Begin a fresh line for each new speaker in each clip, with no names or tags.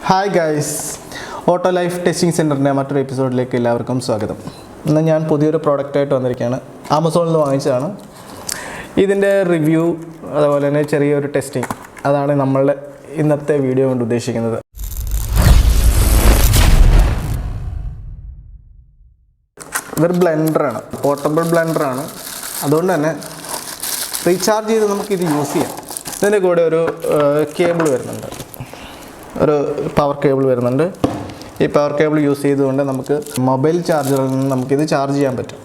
Hi guys, auto life testing സെൻറ്ററിൻ്റെ മറ്റൊരു എപ്പിസോഡിലേക്ക് എല്ലാവർക്കും സ്വാഗതം. ഇന്ന് ഞാൻ പുതിയൊരു പ്രോഡക്റ്റായിട്ട് വന്നിരിക്കുകയാണ്. ആമസോണിൽ നിന്ന് വാങ്ങിച്ചതാണ്. ഇതിൻ്റെ റിവ്യൂ അതുപോലെ തന്നെ ചെറിയൊരു ടെസ്റ്റിംഗ്, അതാണ് നമ്മളുടെ ഇന്നത്തെ വീഡിയോ കൊണ്ട് ഉദ്ദേശിക്കുന്നത്. ഇതൊരു ബ്ലെൻഡറാണ്, പോർട്ടബിൾ ബ്ലെൻഡറാണ്. അതുകൊണ്ട് തന്നെ റീചാർജ് ചെയ്ത് നമുക്കിത് യൂസ് ചെയ്യാം. ഇതിൻ്റെ കൂടെ ഒരു കേബിൾ വരുന്നുണ്ട്, ഒരു പവർ കേബിൾ വരുന്നുണ്ട്. ഈ പവർ കേബിൾ യൂസ് ചെയ്തുകൊണ്ട് നമുക്ക് മൊബൈൽ ചാർജറിൽ നിന്ന് നമുക്കിത് ചാർജ് ചെയ്യാൻ പറ്റും.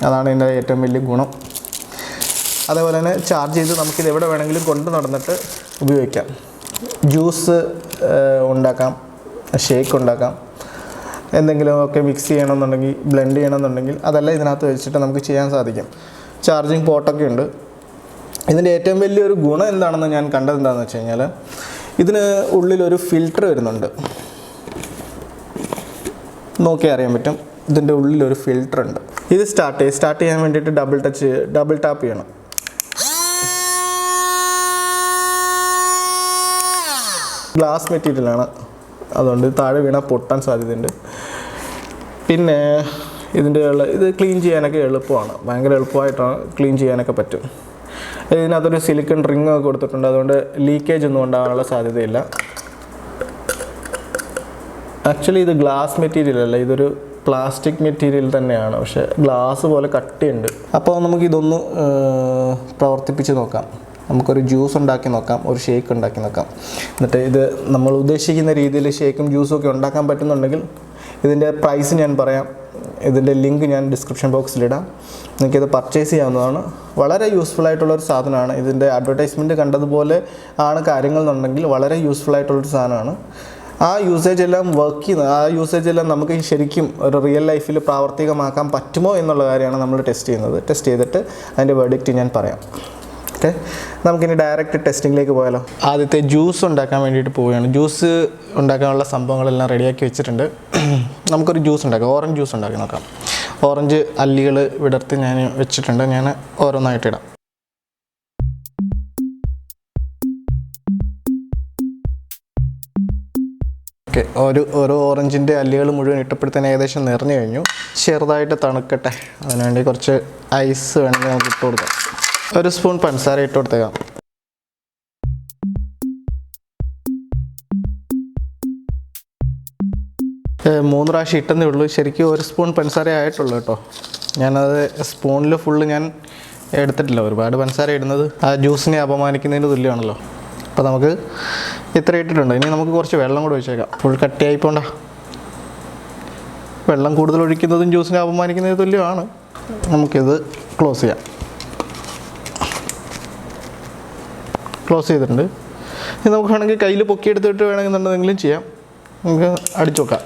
അതാണ് ഇതിൻ്റെ ഏറ്റവും വലിയ ഗുണം. അതേപോലെ തന്നെ ചാർജ് ചെയ്ത് നമുക്കിത് എവിടെ വേണമെങ്കിലും കൊണ്ട് നടന്നിട്ട് ഉപയോഗിക്കാം. ജ്യൂസ് ഉണ്ടാക്കാം, ഷേക്ക് ഉണ്ടാക്കാം, എന്തെങ്കിലുമൊക്കെ മിക്സ് ചെയ്യണമെന്നുണ്ടെങ്കിൽ, ബ്ലെൻഡ് ചെയ്യണമെന്നുണ്ടെങ്കിൽ അതെല്ലാം ഇതിനകത്ത് വെച്ചിട്ട് നമുക്ക് ചെയ്യാൻ സാധിക്കും. ചാർജിങ് പോർട്ടൊക്കെ ഉണ്ട്. ഇതിൻ്റെ ഏറ്റവും വലിയൊരു ഗുണം എന്താണെന്ന് ഞാൻ കണ്ടത് എന്താണെന്ന് വെച്ച് കഴിഞ്ഞാൽ, ഇതിന് ഉള്ളിലൊരു ഫിൽറ്റർ വരുന്നുണ്ട്. നോക്കിയാൽ അറിയാൻ പറ്റും, ഇതിൻ്റെ ഉള്ളിലൊരു ഫിൽറ്റർ ഉണ്ട്. ഇത് സ്റ്റാർട്ട് ചെയ്യാൻ വേണ്ടിയിട്ട് ഡബിൾ ടാപ്പ് ചെയ്യണം. ഗ്ലാസ് മെറ്റീരിയലാണ്, അതുകൊണ്ട് താഴെ വീണാൽ പൊട്ടാൻ സാധ്യതയുണ്ട്. പിന്നെ ഇത് ക്ലീൻ ചെയ്യാനൊക്കെ എളുപ്പമാണ്, ഭയങ്കര എളുപ്പമായിട്ടാണ് ക്ലീൻ ചെയ്യാനൊക്കെ പറ്റും. ഇതിനകത്തൊരു സിലിക്കൺ റിങ് ഒക്കെ കൊടുത്തിട്ടുണ്ട്, അതുകൊണ്ട് ലീക്കേജ് ഒന്നും ഉണ്ടാകാനുള്ള സാധ്യതയില്ല. ആക്ച്വലി ഇത് ഗ്ലാസ് മെറ്റീരിയൽ അല്ല, ഇതൊരു പ്ലാസ്റ്റിക് മെറ്റീരിയൽ തന്നെയാണ്, പക്ഷേ ഗ്ലാസ് പോലെ കട്ടിയുണ്ട്. അപ്പോൾ നമുക്കിതൊന്ന് പ്രവർത്തിപ്പിച്ച് നോക്കാം. നമുക്കൊരു ജ്യൂസ് ഉണ്ടാക്കി നോക്കാം, ഒരു ഷേക്ക് ഉണ്ടാക്കി നോക്കാം. എന്നിട്ട് ഇത് നമ്മൾ ഉദ്ദേശിക്കുന്ന രീതിയിൽ ഷേക്കും ജ്യൂസും ഒക്കെ ഉണ്ടാക്കാൻ പറ്റുന്നുണ്ടെങ്കിൽ ഇതിൻ്റെ പ്രൈസ് ഞാൻ പറയാം. ഇതിൻ്റെ ലിങ്ക് ഞാൻ ഡിസ്ക്രിപ്ഷൻ ബോക്സിലിടാം. നിങ്ങൾക്കിത് പർച്ചേസ് ചെയ്യാവുന്നതാണ്. വളരെ യൂസ്ഫുൾ ആയിട്ടുള്ളൊരു സാധനമാണ്. ഇതിൻ്റെ അഡ്വർടൈസ്മെൻറ്റ് കണ്ടതുപോലെ ആണ് കാര്യങ്ങൾ എന്നുണ്ടെങ്കിൽ വളരെ യൂസ്ഫുൾ ആയിട്ടുള്ളൊരു സാധനമാണ്. ആ യൂസേജ് എല്ലാം നമുക്ക് ശരിക്കും ഒരു റിയൽ ലൈഫിൽ പ്രാവർത്തികമാക്കാൻ പറ്റുമോ എന്നുള്ള കാര്യമാണ് നമ്മൾ ടെസ്റ്റ് ചെയ്യുന്നത്. ടെസ്റ്റ് ചെയ്തിട്ട് അതിൻ്റെ വെർഡിക്റ്റ് ഞാൻ പറയാം. ഓക്കെ, നമുക്കിനി ഡയറക്റ്റ് ടെസ്റ്റിങ്ങിലേക്ക് പോയാലോ. ആദ്യത്തെ ജ്യൂസ് ഉണ്ടാക്കാൻ വേണ്ടിയിട്ട് പോവുകയാണ്. ജ്യൂസ് ഉണ്ടാക്കാനുള്ള സംഭവങ്ങളെല്ലാം റെഡിയാക്കി വെച്ചിട്ടുണ്ട്. നമുക്കൊരു ജ്യൂസ് ഉണ്ടാക്കാം, ഓറഞ്ച് ജ്യൂസ് ഉണ്ടാക്കി നോക്കാം. ഓറഞ്ച് അല്ലികൾ വിടർത്തി ഞാൻ വെച്ചിട്ടുണ്ട്. ഞാൻ ഓരോന്നായിട്ട് ഇടാം. ഓക്കെ, ഓരോ ഓറഞ്ചിൻ്റെ അല്ലികൾ മുഴുവൻ ഇട്ടപ്പോഴത്തേന് ഏകദേശം നിറഞ്ഞു കഴിഞ്ഞു. ചെറുതായിട്ട് തണുക്കട്ടെ, അതിനുവേണ്ടി കുറച്ച് ഐസ് വേണമെങ്കിൽ നമുക്ക് ഇട്ട് കൊടുക്കാം. ഒരു സ്പൂൺ പഞ്ചസാര ഇട്ട് കൊടുത്തേക്കാം. മൂന്ന് പ്രാവശ്യം ഇട്ടെന്നേ ഉള്ളൂ. ശരിക്കും ഒരു സ്പൂൺ പഞ്ചസാര ആയിട്ടുള്ളൂ കേട്ടോ. ഞാനത് സ്പൂണിൽ ഫുള്ള് ഞാൻ എടുത്തിട്ടില്ല. ഒരുപാട് പഞ്ചസാര ഇടുന്നത് ആ ജ്യൂസിനെ അപമാനിക്കുന്നതിന് തുല്യമാണല്ലോ. അപ്പോൾ നമുക്ക് ഇത്ര ഇട്ടിട്ടുണ്ട്. ഇനി നമുക്ക് കുറച്ച് വെള്ളം കൂടെ ഒഴിച്ചേക്കാം. ഫുൾ കട്ടിയായി പോണ്ട. വെള്ളം കൂടുതൽ ഒഴിക്കുന്നതും ജ്യൂസിനെ അപമാനിക്കുന്നതിന് തുല്യമാണ്. നമുക്കിത് ക്ലോസ് ചെയ്യാം. ക്ലോസ് ചെയ്തിട്ടുണ്ട്. ഇനി നമുക്ക് വേണമെങ്കിൽ കയ്യിൽ പൊക്കിയെടുത്തിട്ട് വേണമെന്നുണ്ടെങ്കിലും ചെയ്യാം. നമുക്ക് അടിച്ചു നോക്കാം.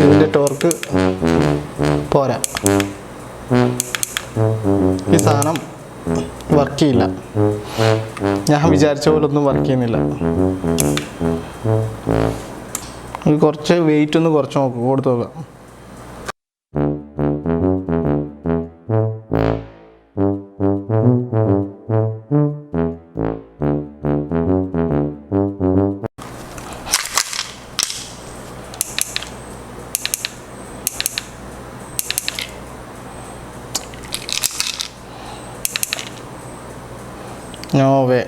ഇതിൻ്റെ ടോർക്ക് പോരാ. ഈ സാധനം വർക്ക് ചെയ്യില്ല. ഞാൻ വിചാരിച്ച പോലെ ഒന്നും വർക്ക് ചെയ്യുന്നില്ല. കുറച്ച് വെയിറ്റ് ഒന്ന് കുറച്ച് കൊടുത്തു നോക്കാം. No way.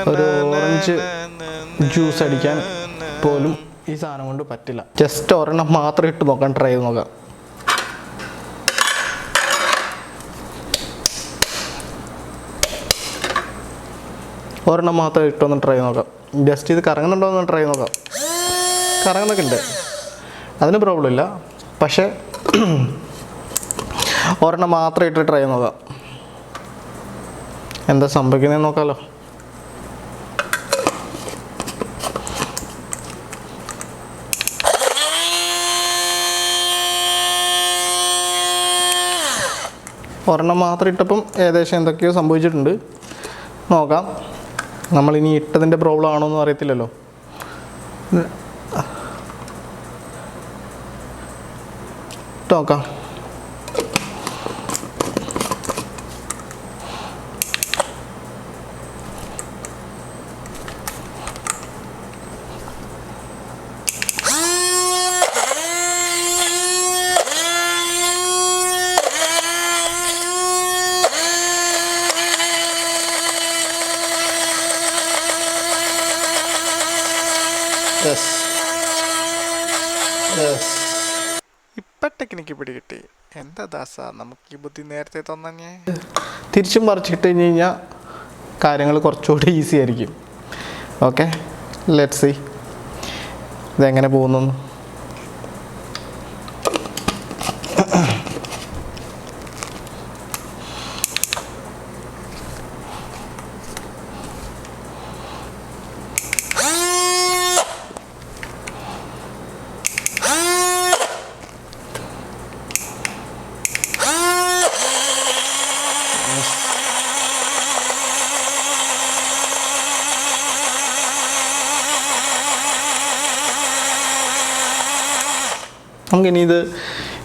ഒരു ഓറഞ്ച് ജ്യൂസ് അടിക്കാൻ പോലും ഈ സാധനം കൊണ്ട് പറ്റില്ല. ജസ്റ്റ് ഒരെണ്ണം മാത്രം ഇട്ട് നോക്കാം, ട്രൈ ചെയ്ത് നോക്കാം. ഒരെണ്ണം മാത്രം ഇട്ടൊന്ന് ട്രൈ നോക്കാം. ജസ്റ്റ് ഇത് കറങ്ങുന്നുണ്ടോ എന്ന് ട്രൈ നോക്കാം. കറങ്ങുന്നൊക്കെ ഉണ്ട്, അതിന് പ്രോബ്ലം ഇല്ല. പക്ഷേ ഒരെണ്ണം മാത്രം ഇട്ട് ട്രൈ നോക്കാം, എന്താ സംഭവിക്കുന്നതെന്ന് നോക്കാമല്ലോ. ഒരെണ്ണം മാത്രം ഇട്ടപ്പം ഏകദേശം എന്തൊക്കെയോ സംഭവിച്ചിട്ടുണ്ട്. നോക്കാം, നമ്മളിനി ഇട്ടതിൻ്റെ പ്രോബ്ലം ആണോ എന്ന് അറിയത്തില്ലല്ലോ. നോക്കാം. ഇപ്പം ടെക്നിക്ക് പിടികിട്ടി. എന്താ ദാസ നമുക്ക് ഈ ബുദ്ധി നേരത്തെ തന്നെ. തിരിച്ചും മറിച്ചിട്ട് കഴിഞ്ഞ് കഴിഞ്ഞാൽ കാര്യങ്ങൾ കുറച്ചുകൂടി ഈസി ആയിരിക്കും. ഓക്കെ, ലെറ്റ്സ് സീ ഇതെങ്ങനെ പോകുന്നു. നമുക്കിനി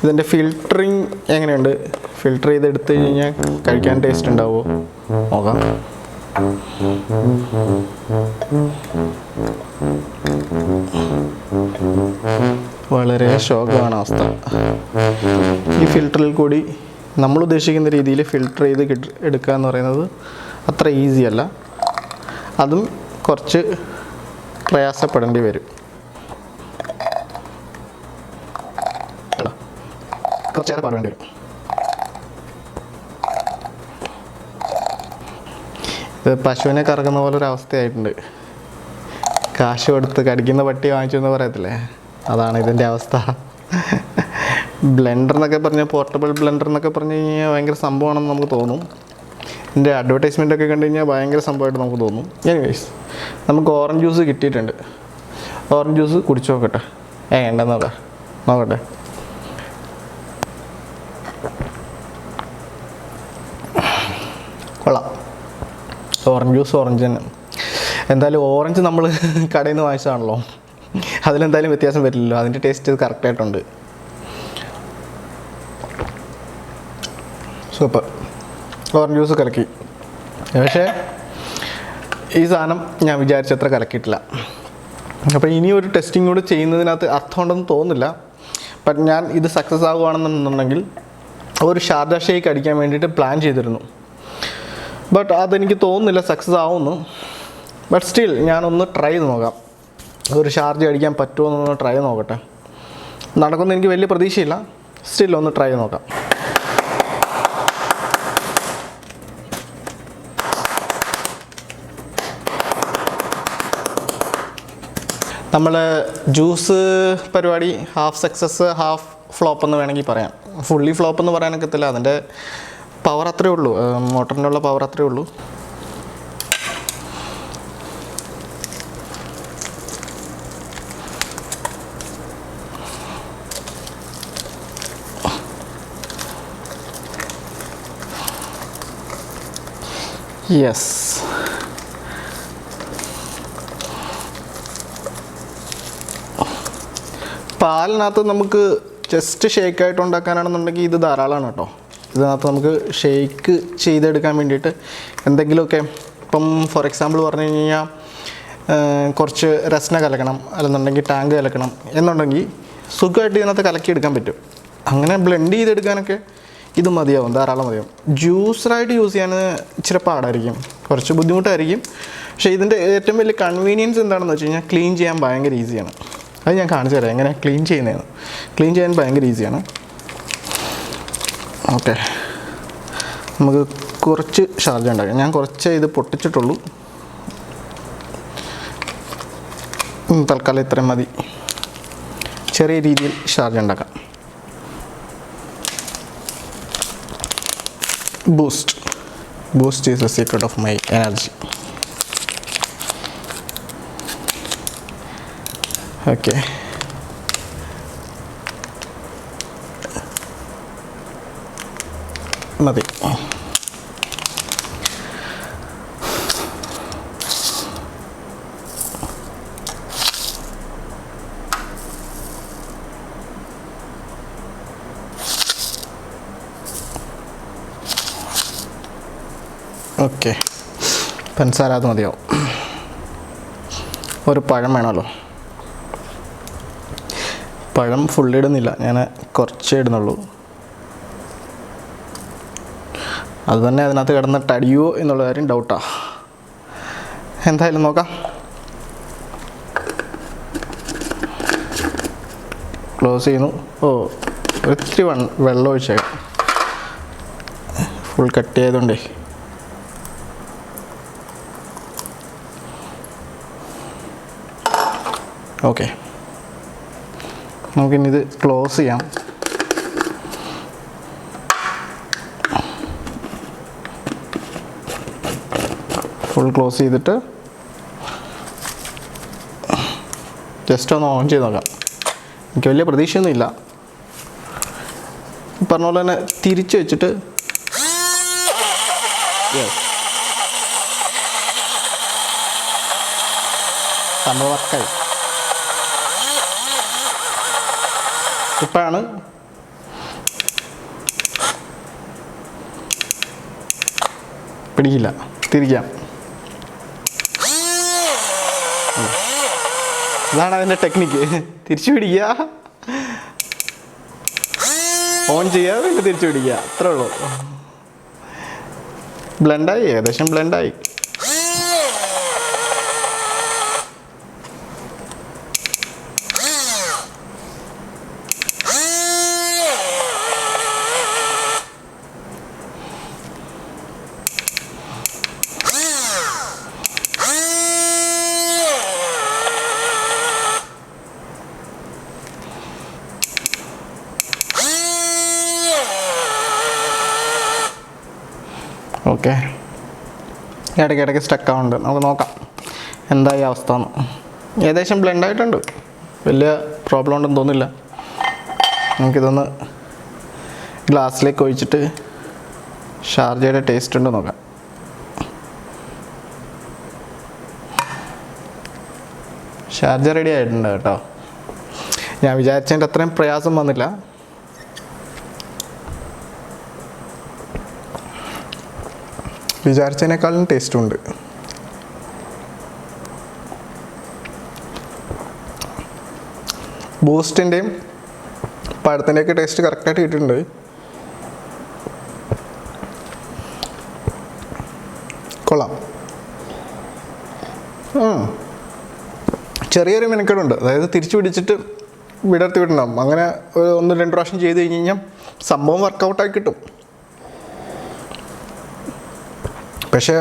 ഇതിൻ്റെ ഫിൽറ്ററിങ് എങ്ങനെയുണ്ട്, ഫിൽറ്റർ ചെയ്ത് എടുത്തു കഴിഞ്ഞാൽ കഴിക്കാൻ ടേസ്റ്റ് ഉണ്ടാവുമോ നോക്കാം. വളരെ ശോകമാണ് അവസ്ഥ. ഈ ഫിൽറ്ററിൽ കൂടി നമ്മൾ ഉദ്ദേശിക്കുന്ന രീതിയിൽ ഫിൽറ്റർ ചെയ്ത് എടുക്കുക എന്ന് പറയുന്നത് അത്ര ഈസി അല്ല, അതും കുറച്ച് പ്രയാസപ്പെടേണ്ടി വരും. കുറച്ചേറെ പാടേണ്ടി വരും. ഇത് പശുവിനെ കറക്കുന്ന പോലൊരു അവസ്ഥയായിട്ടുണ്ട്. കാശ് കൊടുത്ത് കടിക്കുന്ന പട്ടി വാങ്ങിച്ചു എന്ന് പറയത്തില്ലേ, അതാണ് ഇതിൻ്റെ അവസ്ഥ. ബ്ലെൻഡർ എന്നൊക്കെ പറഞ്ഞാൽ പോർട്ടബിൾ ബ്ലെൻഡർ എന്നൊക്കെ പറഞ്ഞു കഴിഞ്ഞാൽ ഭയങ്കര സംഭവമാണെന്ന് നമുക്ക് തോന്നും. ഇതിൻ്റെ അഡ്വർടൈസ്മെൻ്റ് ഒക്കെ കണ്ടു കഴിഞ്ഞാൽ ഭയങ്കര സംഭവമായിട്ട് നമുക്ക് തോന്നും. എനിവേസ് നമുക്ക് ഓറഞ്ച് ജ്യൂസ് കിട്ടിയിട്ടുണ്ട്. ഓറഞ്ച് ജ്യൂസ് കുടിച്ചു നോക്കട്ടെ, ഉണ്ടെന്ന് നോക്കട്ടെ. കൊള്ളാം, ഓറഞ്ച് ജ്യൂസ് ഓറഞ്ച് തന്നെ. എന്തായാലും ഓറഞ്ച് നമ്മൾ കടയിൽ നിന്ന് വാങ്ങിച്ചതാണല്ലോ, അതിലെന്തായാലും വ്യത്യാസം വരില്ലല്ലോ. അതിൻ്റെ ടേസ്റ്റ് കറക്റ്റായിട്ടുണ്ട്. സൂപ്പർ, ഓറഞ്ച് ജ്യൂസ് കലക്കി. പക്ഷേ ഈ സാധനം ഞാൻ വിചാരിച്ചത്ര കലക്കിയിട്ടില്ല. അപ്പോൾ ഇനി ഒരു ടെസ്റ്റിംഗ് കൂടി ചെയ്യുന്നതിനകത്ത് അർത്ഥമുണ്ടെന്ന് തോന്നുന്നില്ല. ബട്ട് ഞാൻ ഇത് സക്സസ് ആവുകയാണെന്നുണ്ടെങ്കിൽ ഒരു ഷാർജ ഷേക്ക് അടിക്കാൻ വേണ്ടിയിട്ട് പ്ലാൻ ചെയ്തിരുന്നു. ബട്ട് അതെനിക്ക് തോന്നുന്നില്ല സക്സസ് ആവുമെന്ന്. ബട്ട് സ്റ്റിൽ ഞാനൊന്ന് ട്രൈ ചെയ്ത് നോക്കാം, ഒരു ഷാർജ അടിക്കാൻ പറ്റുമോ എന്നൊന്ന് ട്രൈ ചെയ്ത് നോക്കട്ടെ. നടക്കുമെന്ന് എനിക്ക് വലിയ പ്രതീക്ഷയില്ല, സ്റ്റിൽ ഒന്ന് ട്രൈ ചെയ്ത് നോക്കാം. നമ്മൾ ജ്യൂസ് പരിപാടി ഹാഫ് സക്സസ് ഹാഫ് ഫ്ലോപ്പ് എന്ന് വേണമെങ്കിൽ പറയാം. ഫുള്ളി ഫ്ലോപ്പ് എന്ന് പറയാനൊക്കത്തില്ല, അതിൻ്റെ പവർ അത്രയേ ഉള്ളൂ, മോട്ടറിൻ്റെ ഉള്ള പവർ അത്രയേ ഉള്ളൂ. യെസ്, പാലിനകത്ത് നമുക്ക് ജസ്റ്റ് ഷേക്കായിട്ട് ഉണ്ടാക്കാനാണെന്നുണ്ടെങ്കിൽ ഇത് ധാരാളമാണ് കേട്ടോ. ഇതിനകത്ത് നമുക്ക് ഷേക്ക് ചെയ്തെടുക്കാൻ വേണ്ടിയിട്ട് എന്തെങ്കിലുമൊക്കെ, ഇപ്പം ഫോർ എക്സാമ്പിൾ പറഞ്ഞു കഴിഞ്ഞാൽ കുറച്ച് രസ്ന കലക്കണം, അല്ലെന്നുണ്ടെങ്കിൽ ടാങ്ക് കലക്കണം എന്നുണ്ടെങ്കിൽ സുഖമായിട്ട് ഇതിനകത്ത് കലക്കിയെടുക്കാൻ പറ്റും. അങ്ങനെ ബ്ലെൻഡ് ചെയ്തെടുക്കാനൊക്കെ ഇത് മതിയാവും, ധാരാളം മതിയാവും. ജ്യൂസറായിട്ട് യൂസ് ചെയ്യാൻ ഇച്ചിരി പാടായിരിക്കും, കുറച്ച് ബുദ്ധിമുട്ടായിരിക്കും. പക്ഷേ ഇതിൻ്റെ ഏറ്റവും വലിയ കൺവീനിയൻസ് എന്താണെന്ന് വെച്ച് കഴിഞ്ഞാൽ ക്ലീൻ ചെയ്യാൻ ഭയങ്കര ഈസിയാണ്. അത് ഞാൻ കാണിച്ചു തരാം എങ്ങനെ ക്ലീൻ ചെയ്യുന്നതെന്ന്. ക്ലീൻ ചെയ്യാൻ ഭയങ്കര ഈസിയാണ്. ഓക്കെ, നമുക്ക് കുറച്ച് ഷാർജ ഉണ്ടാക്കാം. ഞാൻ കുറച്ച് ഇത് പൊട്ടിച്ചിട്ടുള്ളൂ, തൽക്കാലം ഇത്രയും മതി. ചെറിയ രീതിയിൽ ഷാർജ ഉണ്ടാക്കാം. Boost is the secret of my energy. Okay. മതി. ഓക്കെ, പഞ്ചസാര അത് മതിയാവും. ഒരു പഴം വേണമല്ലോ. പഴം ഫുള്ളിടുന്നില്ല, ഞാൻ കുറച്ചേ ഇടുന്നുള്ളൂ. അത് തന്നെ അതിനകത്ത് കിടന്നിട്ട് അടിയോ എന്നുള്ള കാര്യം ഡൗട്ടാണ്. എന്തായാലും നോക്കാം. ക്ലോസ് ചെയ്യുന്നു. ഒത്തിരി വെള്ളം ഒഴിച്ചേക്കാം, ഫുൾ കട്ട് ചെയ്തുകൊണ്ടേ. ഓക്കെ, നമുക്കിനി ഇത് ക്ലോസ് ചെയ്യാം. ഫുൾ ക്ലോസ് ചെയ്തിട്ട് ജസ്റ്റ് ഒന്ന് ഓൺ ചെയ്ത് നോക്കാം. എനിക്ക് വലിയ പ്രതീക്ഷയൊന്നുമില്ല. പറഞ്ഞ പോലെ തന്നെ തിരിച്ച് വെച്ചിട്ട് സംഭവം വർക്കായി. ഇപ്പോഴാണ് പിടിക്കില്ല. തിരിക്കാം. ഇതാണ് അതിൻ്റെ ടെക്നിക്ക്. തിരിച്ചു പിടിക്കുക, ഓൺ ചെയ്യുക, പിന്നെ തിരിച്ചു പിടിക്കുക, അത്രേ ഉള്ളൂ. ബ്ലെൻഡായി, ഏകദേശം ബ്ലെൻഡായി. ഓക്കെ, ഇടയ്ക്കിടയ്ക്ക് സ്റ്റക്ക് ആവുന്നുണ്ട്. നമുക്ക് നോക്കാം എന്തായി അവസ്ഥ എന്ന്. ഏകദേശം ബ്ലെൻഡായിട്ടുണ്ട്, വലിയ പ്രോബ്ലം ഉണ്ടെന്ന് തോന്നില്ല. നമുക്കിതൊന്ന് ഗ്ലാസ്സിലേക്ക് ഒഴിച്ചിട്ട് ഷാർജയുടെ ടേസ്റ്റ് ഉണ്ട് നോക്കാം. ഷാർജ റെഡി ആയിട്ടുണ്ട് കേട്ടോ. ഞാൻ വിചാരിച്ചതിൻ്റെ അത്രയും പ്രയാസം വന്നില്ല. വിചാരിച്ചതിനേക്കാളും ടേസ്റ്റും ഉണ്ട്. ബൂസ്റ്റിൻ്റെയും പഴത്തിൻ്റെയൊക്കെ ടേസ്റ്റ് കറക്റ്റായിട്ട് കിട്ടിയിട്ടുണ്ട്. കൊള്ളാം. ചെറിയൊരു മെനക്കേടുണ്ട്. അതായത് തിരിച്ചു പിടിച്ചിട്ട് വിടർത്തി വിടണം. അങ്ങനെ 1-2 പ്രാവശ്യം ചെയ്ത് കഴിഞ്ഞ് കഴിഞ്ഞാൽ സംഭവം വർക്കൗട്ടായി കിട്ടും. പക്ഷേ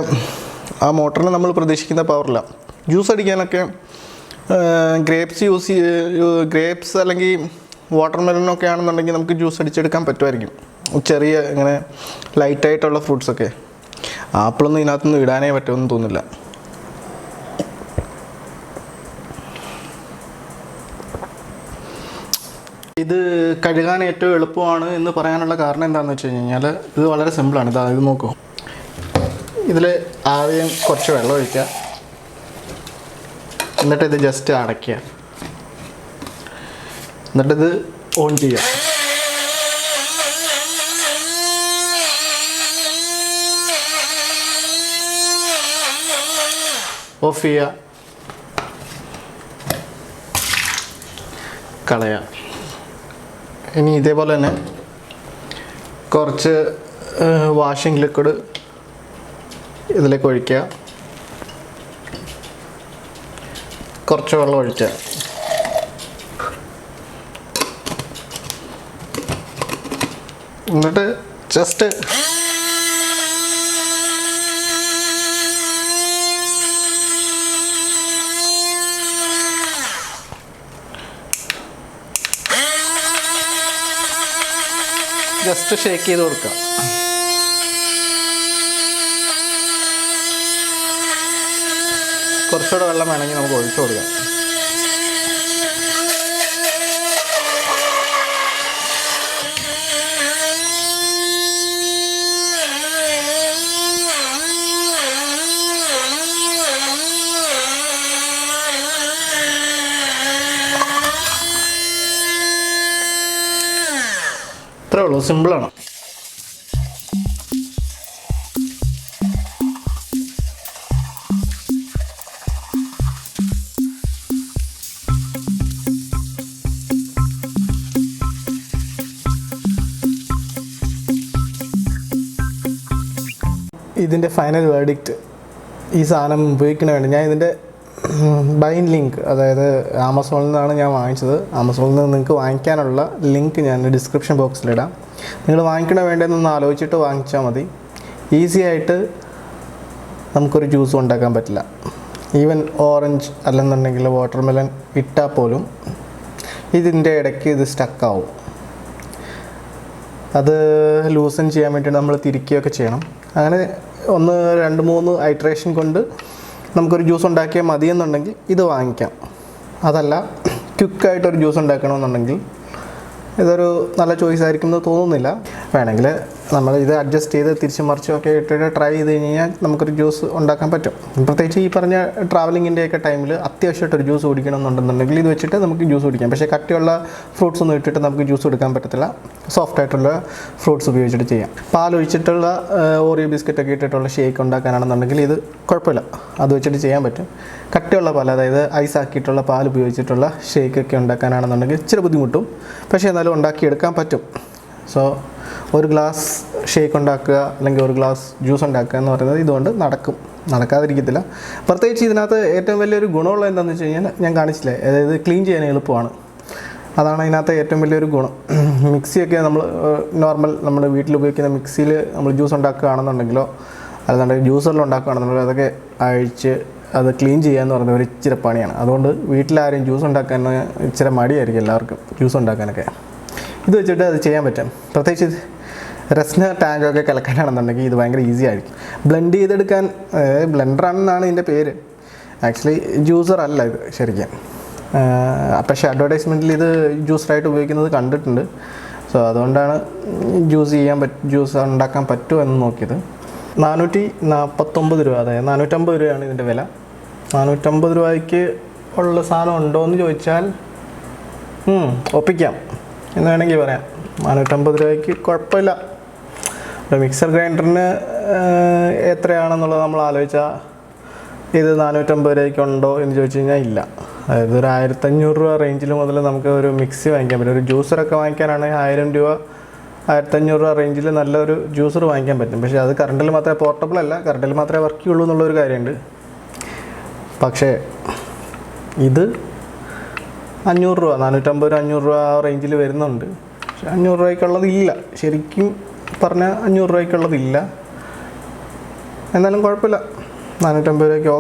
ആ മോട്ടറിന് നമ്മൾ പ്രതീക്ഷിക്കുന്ന പവറില്ല. ജ്യൂസ് അടിക്കാനൊക്കെ ഗ്രേപ്സ് അല്ലെങ്കിൽ വാട്ടർ മെലനൊക്കെ ആണെന്നുണ്ടെങ്കിൽ നമുക്ക് ജ്യൂസ് അടിച്ചെടുക്കാൻ പറ്റുമായിരിക്കും. ചെറിയ ഇങ്ങനെ ലൈറ്റായിട്ടുള്ള ഫ്രൂട്ട്സൊക്കെ. ആപ്പിളൊന്നും ഇതിനകത്തൊന്നും ഇടാനേ പറ്റുമെന്ന് തോന്നില്ല. ഇത് കഴുകാൻ ഏറ്റവും എളുപ്പമാണ് എന്ന് പറയാനുള്ള കാരണം എന്താണെന്ന് വെച്ച് കഴിഞ്ഞാൽ ഇത് വളരെ സിമ്പിളാണ്. ഇത് നോക്കൂ. ഇതിൽ ആദ്യം കുറച്ച് വെള്ളം ഒഴിക്കുക, എന്നിട്ടിത് ജസ്റ്റ് അടയ്ക്കുക, എന്നിട്ടിത് ഓൺ ചെയ്യുക. ഓഫ് ചെയ്യുക, കളയുക. ഇനി ഇതേപോലെ തന്നെ കുറച്ച് വാഷിംഗ് ലിക്വിഡ് ഇതിലേക്ക് ഒഴിക്കുക, കുറച്ച് വെള്ളം ഒഴിക്കുക. എന്നിട്ട് ജസ്റ്റ് ജസ്റ്റ് ഷേക്ക് ചെയ്ത് കൊടുക്കുക. കുറച്ചുകൂടെ വെള്ളം വേണമെങ്കിൽ നമുക്ക് ഒഴിച്ചു കൊടുക്കാം. ഇത്രേ ഉള്ളൂ, സിമ്പിളാണ്. ഇതിൻ്റെ ഫൈനൽ വേർഡിക്റ്റ്, ഈ സാധനം ഉപയോഗിക്കണ വേണ്ടി ഞാൻ ഇതിൻ്റെ ബൈൻ ലിങ്ക്, അതായത് ആമസോണിൽ നിന്നാണ് ഞാൻ വാങ്ങിച്ചത്. ആമസോണിൽ നിന്ന് നിങ്ങൾക്ക് വാങ്ങിക്കാനുള്ള ലിങ്ക് ഞാൻ ഡിസ്ക്രിപ്ഷൻ ബോക്സിലിടാം. നിങ്ങൾ വാങ്ങിക്കണ വേണ്ടതെന്നൊന്ന് ആലോചിച്ചിട്ട് വാങ്ങിച്ചാൽ മതി. ഈസി ആയിട്ട് നമുക്കൊരു ജ്യൂസ് ഉണ്ടാക്കാൻ പറ്റില്ല. ഈവൻ ഓറഞ്ച് അല്ലെന്നുണ്ടെങ്കിൽ വാട്ടർമെലൺ ഇട്ടാൽ പോലും ഇതിൻ്റെ ഇടയ്ക്ക് ഇത് സ്റ്റക്കാവും. അത് ലൂസൻ ചെയ്യാൻ വേണ്ടിയിട്ട് നമ്മൾ തിരിക്കുകയൊക്കെ ചെയ്യണം. അങ്ങനെ 1-2-3 ഐട്രേഷൻ കൊണ്ട് നമുക്കൊരു ജ്യൂസ് ഉണ്ടാക്കിയാൽ മതിയെന്നുണ്ടെങ്കിൽ ഇത് വാങ്ങിക്കാം. അതല്ല ക്വിക്കായിട്ടൊരു ജ്യൂസ് ഉണ്ടാക്കണമെന്നുണ്ടെങ്കിൽ ഇതൊരു നല്ല ചോയ്സ് ആയിരിക്കും എന്ന് തോന്നുന്നില്ല. വേണമെങ്കിൽ നമ്മൾ ഇത് അഡ്ജസ്റ്റ് ചെയ്ത് തിരിച്ച് മറിച്ചൊക്കെ ഇട്ടിട്ട് ട്രൈ ചെയ്ത് കഴിഞ്ഞാൽ നമുക്കൊരു ജ്യൂസ് ഉണ്ടാക്കാൻ പറ്റും. പ്രത്യേകിച്ച് ഈ പറഞ്ഞ ട്രാവലിങ്ങിൻ്റെയൊക്കെ ടൈമിൽ അത്യാവശ്യമായിട്ടൊരു ജ്യൂസ് കുടിക്കണമെന്നുണ്ടെന്നുണ്ടെങ്കിൽ ഇത് വെച്ചിട്ട് നമുക്ക് ജ്യൂസ് കുടിക്കാം. പക്ഷേ കട്ടിയുള്ള ഫ്രൂട്ട്സ് ഒന്നും ഇട്ടിട്ട് നമുക്ക് ജ്യൂസ് എടുക്കാൻ പറ്റത്തില്ല. സോഫ്റ്റ് ആയിട്ടുള്ള ഫ്രൂട്ട്സ് ഉപയോഗിച്ചിട്ട് ചെയ്യാം. പാലൊഴിച്ചിട്ടുള്ള ഓറിയോ ബിസ്ക്കറ്റൊക്കെ ഇട്ടിട്ടുള്ള ഷേക്ക് ഉണ്ടാക്കാനാണെന്നുണ്ടെങ്കിൽ ഇത് കുഴപ്പമില്ല, അത് വെച്ചിട്ട് ചെയ്യാൻ പറ്റും. കട്ടിയുള്ള പാൽ, അതായത് ഐസ് ആക്കിയിട്ടുള്ള പാൽ ഉപയോഗിച്ചിട്ടുള്ള ഷേക്കൊക്കെ ഉണ്ടാക്കാനാണെന്നുണ്ടെങ്കിൽ ഇച്ചിരി ബുദ്ധിമുട്ടും, പക്ഷേ എന്നാലും ഉണ്ടാക്കിയെടുക്കാൻ പറ്റും. സോ ഒരു ഗ്ലാസ് ഷേക്ക് ഉണ്ടാക്കുക അല്ലെങ്കിൽ ഒരു ഗ്ലാസ് ജ്യൂസ് ഉണ്ടാക്കുക എന്ന് പറയുന്നത് ഇതുകൊണ്ട് നടക്കാതിരിക്കത്തില്ല. പ്രത്യേകിച്ച് ഇതിനകത്ത് ഏറ്റവും വലിയൊരു ഗുണമുള്ള എന്താണെന്ന് വെച്ച് കഴിഞ്ഞാൽ ഞാൻ കാണിച്ചില്ലേ, അതായത് ക്ലീൻ ചെയ്യാൻ എളുപ്പമാണ്. അതാണ് ഇതിനകത്ത് ഏറ്റവും വലിയൊരു ഗുണം. മിക്സിയൊക്കെ നമ്മൾ വീട്ടിൽ ഉപയോഗിക്കുന്ന മിക്സിയിൽ നമ്മൾ ജ്യൂസ് ഉണ്ടാക്കുകയാണെന്നുണ്ടെങ്കിലോ അല്ലാന്നുണ്ടെങ്കിൽ ജ്യൂസെല്ലാം ഉണ്ടാക്കുകയാണെന്നുണ്ടെങ്കിലോ അതൊക്കെ അഴിച്ച് അത് ക്ലീൻ ചെയ്യുക എന്ന് പറയുന്നത് ഒരു ഇച്ചിരി പണിയാണ്. അതുകൊണ്ട് വീട്ടിലാരും ജ്യൂസ് ഉണ്ടാക്കാൻ ഇച്ചിരി മടിയായിരിക്കും എല്ലാവർക്കും ജ്യൂസ് ഉണ്ടാക്കാനൊക്കെ. ഇത് വെച്ചിട്ട് അത് ചെയ്യാൻ പറ്റും. പ്രത്യേകിച്ച് റസ്ന ടാങ്കൊക്കെ കലക്കാനാണെന്നുണ്ടെങ്കിൽ ഇത് ഭയങ്കര ഈസി ആയിരിക്കും. ബ്ലെൻഡ് ചെയ്തെടുക്കാൻ, ബ്ലെൻഡറാണെന്നാണ് ഇതിൻ്റെ പേര്, ആക്ച്വലി ജ്യൂസർ അല്ല ഇത് ശരിക്കും. പക്ഷേ അഡ്വർടൈസ്മെൻറ്റിൽ ഇത് ജ്യൂസറായിട്ട് ഉപയോഗിക്കുന്നത് കണ്ടിട്ടുണ്ട്. സോ അതുകൊണ്ടാണ് ജ്യൂസ് ഉണ്ടാക്കാൻ പറ്റുമോ എന്ന് നോക്കിയത്. 449 രൂപ, അതായത് 450 രൂപയാണ് ഇതിൻ്റെ വില. 450 രൂപയ്ക്ക് ഉള്ള സാധനം ഉണ്ടോ എന്ന് ചോദിച്ചാൽ ഒപ്പിക്കാം എന്ന് വേണമെങ്കിൽ പറയാം. 450 രൂപയ്ക്ക് കുഴപ്പമില്ല. ഒരു മിക്സർ ഗ്രൈൻഡറിന് എത്രയാണെന്നുള്ളത് നമ്മൾ ആലോചിച്ചാൽ ഇത് 450 രൂപയ്ക്കുണ്ടോ എന്ന് ചോദിച്ചു കഴിഞ്ഞാൽ ഇല്ല. അതായത് ഒരു 1500 രൂപ റേഞ്ചിൽ മുതൽ നമുക്ക് ഒരു മിക്സി വാങ്ങിക്കാൻ പറ്റും. ഒരു ജ്യൂസറൊക്കെ വാങ്ങിക്കാനാണെങ്കിൽ 1000 രൂപ 1500 രൂപ റേഞ്ചിൽ നല്ലൊരു ജ്യൂസർ വാങ്ങിക്കാൻ പറ്റും. പക്ഷേ അത് കറണ്ടിൽ മാത്രമേ, പോർട്ടബിൾ അല്ല, കറണ്ടിൽ മാത്രമേ വർക്ക് ചെയ്യുള്ളൂ എന്നുള്ളൊരു കാര്യമുണ്ട്. പക്ഷേ ഇത് 500 രൂപ, 450-500 രൂപ ആ റേഞ്ചിൽ വരുന്നുണ്ട്. പക്ഷേ 500 രൂപയ്ക്കുള്ളതില്ല, ശരിക്കും പറഞ്ഞാൽ 500 രൂപയ്ക്കുള്ളതില്ല. എന്നാലും കുഴപ്പമില്ല, 450 രൂപയ്ക്ക്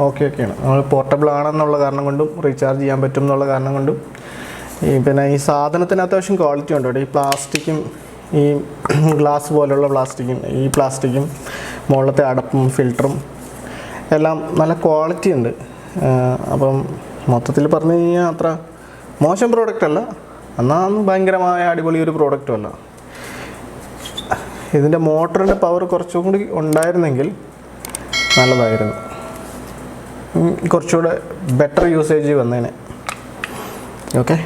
ഓക്കെയാണ്. നമ്മൾ പോർട്ടബിൾ ആണെന്നുള്ള കാരണം കൊണ്ടും റീചാർജ് ചെയ്യാൻ പറ്റും എന്നുള്ള കാരണം കൊണ്ടും പിന്നെ ഈ സാധനത്തിന് അത്യാവശ്യം ക്വാളിറ്റി ഉണ്ട് കേട്ടോ. ഈ പ്ലാസ്റ്റിക്കും ഈ ഗ്ലാസ് പോലുള്ള പ്ലാസ്റ്റിക്കും മുകളിലത്തെ അടപ്പും ഫിൽറ്ററും എല്ലാം നല്ല ക്വാളിറ്റി ഉണ്ട്. അപ്പം മൊത്തത്തിൽ പറഞ്ഞു കഴിഞ്ഞാൽ അത്ര മോശം പ്രോഡക്റ്റ് അല്ല, എന്നാൽ ഭയങ്കരമായ അടിപൊളി ഒരു പ്രോഡക്റ്റും അല്ല. ഇതിൻ്റെ മോട്ടറിൻ്റെ പവർ കുറച്ചും കൂടി ഉണ്ടായിരുന്നെങ്കിൽ നല്ലതായിരുന്നു, കുറച്ചുകൂടെ ബെറ്റർ യൂസേജ് വന്നേനെ. ഓക്കെ.